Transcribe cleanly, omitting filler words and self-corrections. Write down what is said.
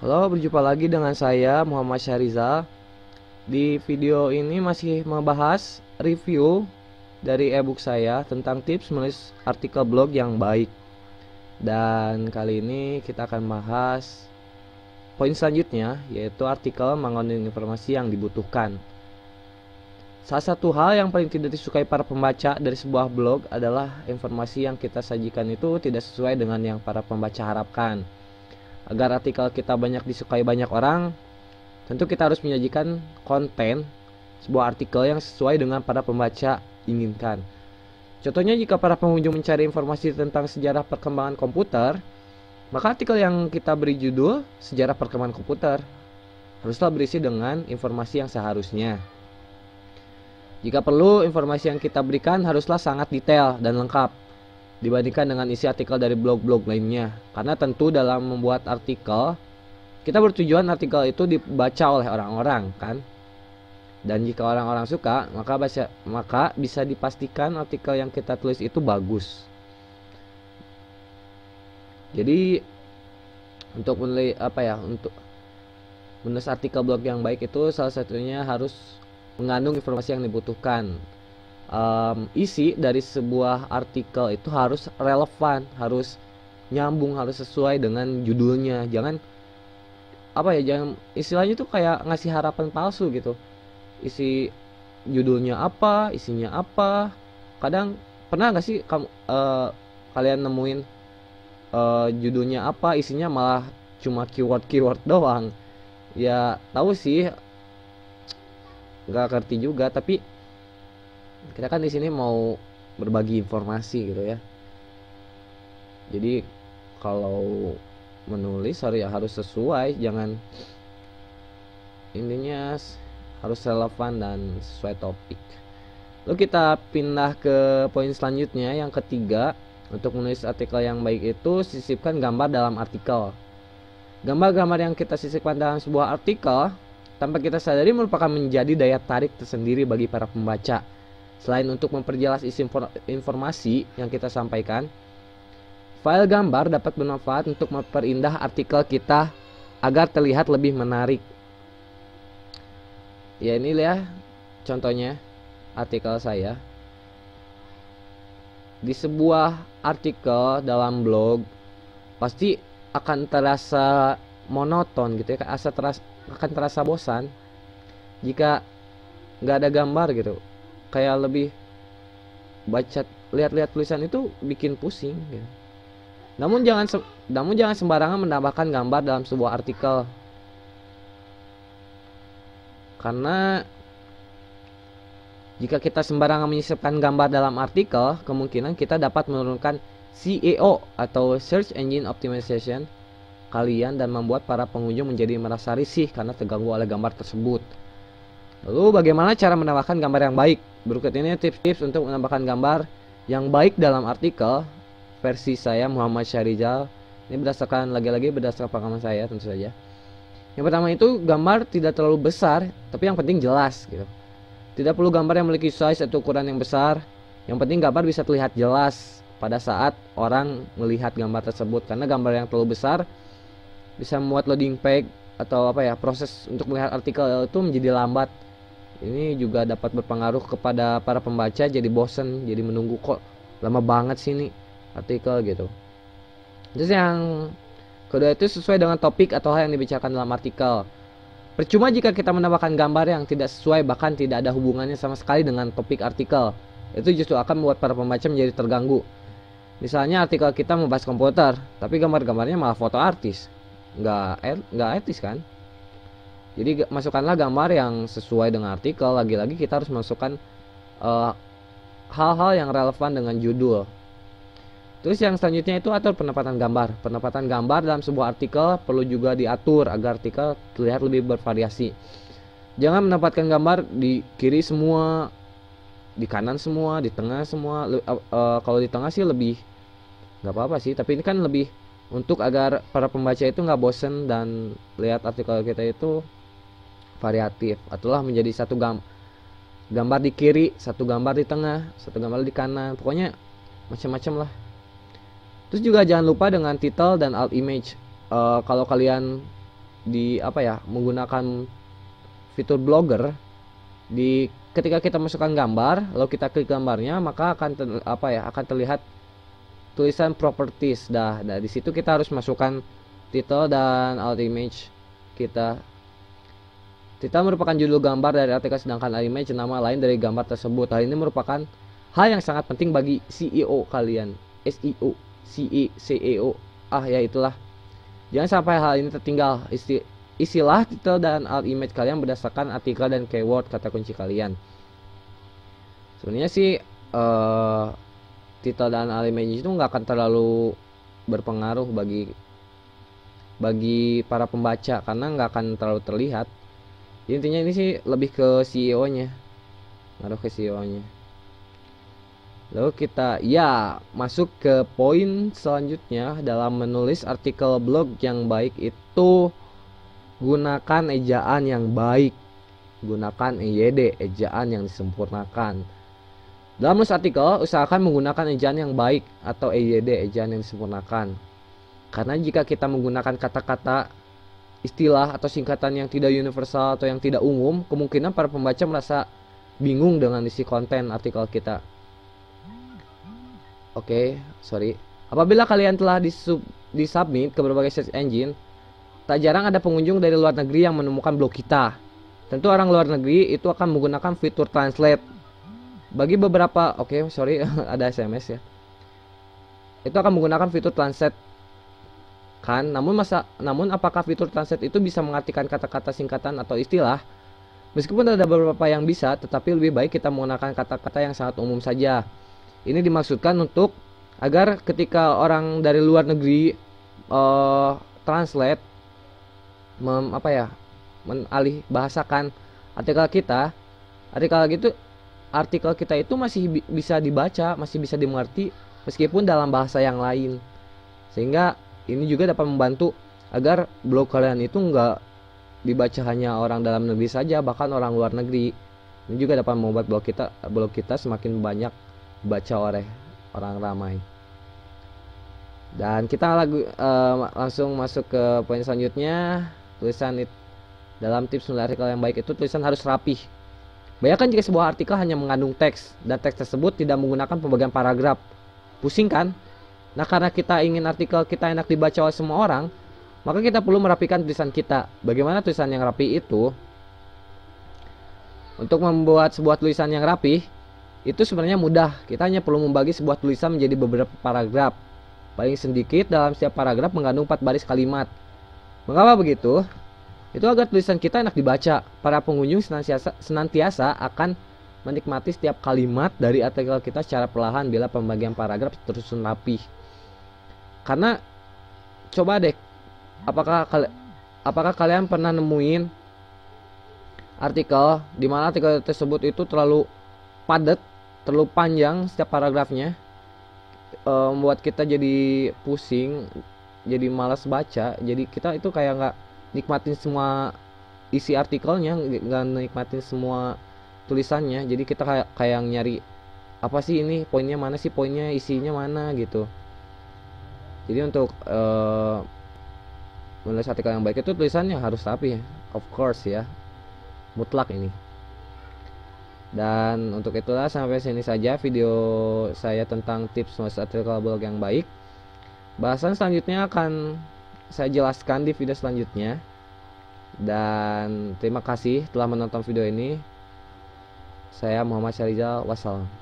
Halo, berjumpa lagi dengan saya Muhammad Syahrizal. Di video ini masih membahas review dari ebook saya tentang tips menulis artikel blog yang baik. Dan kali ini kita akan bahas poin selanjutnya, yaitu artikel mengandung informasi yang dibutuhkan. Salah satu hal yang paling tidak disukai para pembaca dari sebuah blog adalah informasi yang kita sajikan itu tidak sesuai dengan yang para pembaca harapkan. Agar artikel kita banyak disukai banyak orang, tentu kita harus menyajikan konten sebuah artikel yang sesuai dengan para pembaca inginkan. Contohnya, jika para pengunjung mencari informasi tentang sejarah perkembangan komputer, maka artikel yang kita beri judul Sejarah Perkembangan Komputer haruslah berisi dengan informasi yang seharusnya. Jika perlu, informasi yang kita berikan haruslah sangat detail dan lengkap dibandingkan dengan isi artikel dari blog-blog lainnya. Karena tentu dalam membuat artikel, kita bertujuan artikel itu dibaca oleh orang-orang, kan? Dan jika orang-orang suka, maka bisa dipastikan artikel yang kita tulis itu bagus. Jadi untuk menulis artikel blog yang baik itu salah satunya harus mengandung informasi yang dibutuhkan. Isi dari sebuah artikel itu harus relevan, harus nyambung, harus sesuai dengan judulnya. Jangan istilahnya tuh kayak ngasih harapan palsu gitu. Isi judulnya apa, isinya apa. Kadang pernah nggak sih kalian nemuin judulnya apa, isinya malah cuma keyword doang. Ya tahu sih, nggak ngerti juga, tapi kita kan di sini mau berbagi informasi gitu ya. Jadi kalau menulis harus sesuai, jangan, intinya harus relevan dan sesuai topik. Lalu kita pindah ke poin selanjutnya, yang ketiga. Untuk menulis artikel yang baik itu sisipkan gambar dalam artikel. Gambar-gambar yang kita sisipkan dalam sebuah artikel tanpa kita sadari merupakan menjadi daya tarik tersendiri bagi para pembaca. Selain untuk memperjelas isi informasi yang kita sampaikan, file gambar dapat bermanfaat untuk memperindah artikel kita agar terlihat lebih menarik. Ya, ini ya contohnya artikel saya. Di sebuah artikel dalam blog pasti akan terasa monoton gitu ya, akan terasa bosan jika nggak ada gambar gitu. Kayak lebih lihat-lihat tulisan itu bikin pusing gitu. Namun jangan sembarangan menambahkan gambar dalam sebuah artikel, karena jika kita sembarangan menyisipkan gambar dalam artikel, kemungkinan kita dapat menurunkan SEO atau Search Engine Optimization kalian dan membuat para pengunjung menjadi merasa risih karena terganggu oleh gambar tersebut. Lalu bagaimana cara menambahkan gambar yang baik? Berikut ini tips-tips untuk menambahkan gambar yang baik dalam artikel versi saya Muhammad Syahrizal. Ini berdasarkan pengalaman saya tentu saja. Yang pertama itu, gambar tidak terlalu besar, tapi yang penting jelas gitu. Tidak perlu gambar yang memiliki size atau ukuran yang besar. Yang penting gambar bisa terlihat jelas pada saat orang melihat gambar tersebut. Karena gambar yang terlalu besar bisa membuat loading page atau proses untuk melihat artikel itu menjadi lambat. Ini juga dapat berpengaruh kepada para pembaca, jadi bosen, jadi menunggu, kok lama banget sih ini artikel gitu. Terus yang kedua itu, sesuai dengan topik atau hal yang dibicarakan dalam artikel. Percuma jika kita menambahkan gambar yang tidak sesuai, bahkan tidak ada hubungannya sama sekali dengan topik artikel. Itu justru akan membuat para pembaca menjadi terganggu. Misalnya artikel kita membahas komputer, tapi gambar-gambarnya malah foto artis. Nggak etis kan? Jadi masukkanlah gambar yang sesuai dengan artikel. Lagi-lagi kita harus masukkan hal-hal yang relevan dengan judul. Terus yang selanjutnya itu, atur penempatan gambar. Penempatan gambar dalam sebuah artikel perlu juga diatur agar artikel terlihat lebih bervariasi. Jangan menempatkan gambar di kiri semua, di kanan semua, di tengah semua. Kalau di tengah sih lebih nggak apa-apa sih, tapi ini kan lebih untuk agar para pembaca itu nggak bosen dan lihat artikel kita itu variatif. Aturlah menjadi satu gambar di kiri, satu gambar di tengah, satu gambar di kanan. Pokoknya macam-macam lah. Terus juga jangan lupa dengan title dan alt image. Kalau kalian di apa ya, menggunakan fitur blogger. Ketika kita masukkan gambar lalu kita klik gambarnya, maka akan terlihat tulisan properties. Di situ kita harus masukkan title dan alt image kita. Title merupakan judul gambar dari artikel, sedangkan alt image nama lain dari gambar tersebut. Hal ini merupakan hal yang sangat penting bagi SEO kalian. SEO, CEO. Ya itulah. Jangan sampai hal ini tertinggal. Isilah title dan alt image kalian berdasarkan artikel dan keyword kata kunci kalian. Sebenarnya sih title dan alt image itu nggak akan terlalu berpengaruh bagi para pembaca karena nggak akan terlalu terlihat. Intinya ini sih lebih ke CEO-nya, ngaruh ke CEO-nya. Lalu kita masuk ke poin selanjutnya. Dalam menulis artikel blog yang baik itu gunakan ejaan yang baik, gunakan EYD, ejaan yang disempurnakan. Dalam menulis artikel, usahakan menggunakan ejaan yang baik atau EYD, ejaan yang disempurnakan. Karena jika kita menggunakan kata-kata, istilah atau singkatan yang tidak universal atau yang tidak umum, kemungkinan para pembaca merasa bingung dengan isi konten artikel kita. Apabila kalian telah disubmit ke berbagai search engine, tak jarang ada pengunjung dari luar negeri yang menemukan blog kita. Tentu orang luar negeri itu akan menggunakan fitur translate. Bagi beberapa, ada SMS ya. Itu akan menggunakan fitur translate kan. Namun apakah fitur translate itu bisa mengartikan kata-kata singkatan atau istilah? Meskipun ada beberapa yang bisa, tetapi lebih baik kita menggunakan kata-kata yang sangat umum saja. Ini dimaksudkan agar ketika orang dari luar negeri translate, mengalih bahasakan artikel kita itu masih bisa dibaca, masih bisa dimengerti meskipun dalam bahasa yang lain. Sehingga ini juga dapat membantu agar blog kalian itu enggak dibaca hanya orang dalam negeri saja, bahkan orang luar negeri. Ini juga dapat membuat blog kita semakin banyak dibaca oleh orang ramai. Dan kita langsung masuk ke poin selanjutnya. Dalam tips menulis artikel yang baik itu tulisan harus rapih. Bayangkan jika sebuah artikel hanya mengandung teks dan teks tersebut tidak menggunakan pembagian paragraf. Pusing kan? Nah, karena kita ingin artikel kita enak dibaca oleh semua orang, maka kita perlu merapikan tulisan kita. Bagaimana tulisan yang rapi itu? Untuk membuat sebuah tulisan yang rapi itu sebenarnya mudah. Kita hanya perlu membagi sebuah tulisan menjadi beberapa paragraf. Paling sedikit dalam setiap paragraf mengandung 4 baris kalimat. Mengapa begitu? Itu agar tulisan kita enak dibaca. Para pengunjung senantiasa akan menikmati setiap kalimat dari artikel kita secara perlahan bila pembagian paragraf tersusun rapi. Karena coba deh, apakah kalian pernah nemuin artikel di mana artikel tersebut itu terlalu padat, terlalu panjang setiap paragrafnya, membuat kita jadi pusing, jadi malas baca. Jadi kita itu kayak nggak nikmatin semua isi artikelnya, nggak nikmatin semua tulisannya. Jadi kita kayak nyari apa sih ini, poinnya mana sih, poinnya isinya mana gitu. Jadi untuk menulis artikel yang baik itu tulisannya harus rapi, of course ya, mutlak ini. Dan untuk itulah sampai sini saja video saya tentang tips menulis artikel blog yang baik. Bahasan selanjutnya akan saya jelaskan di video selanjutnya. Dan terima kasih telah menonton video ini. Saya Muhammad Syahrizal, wassalam.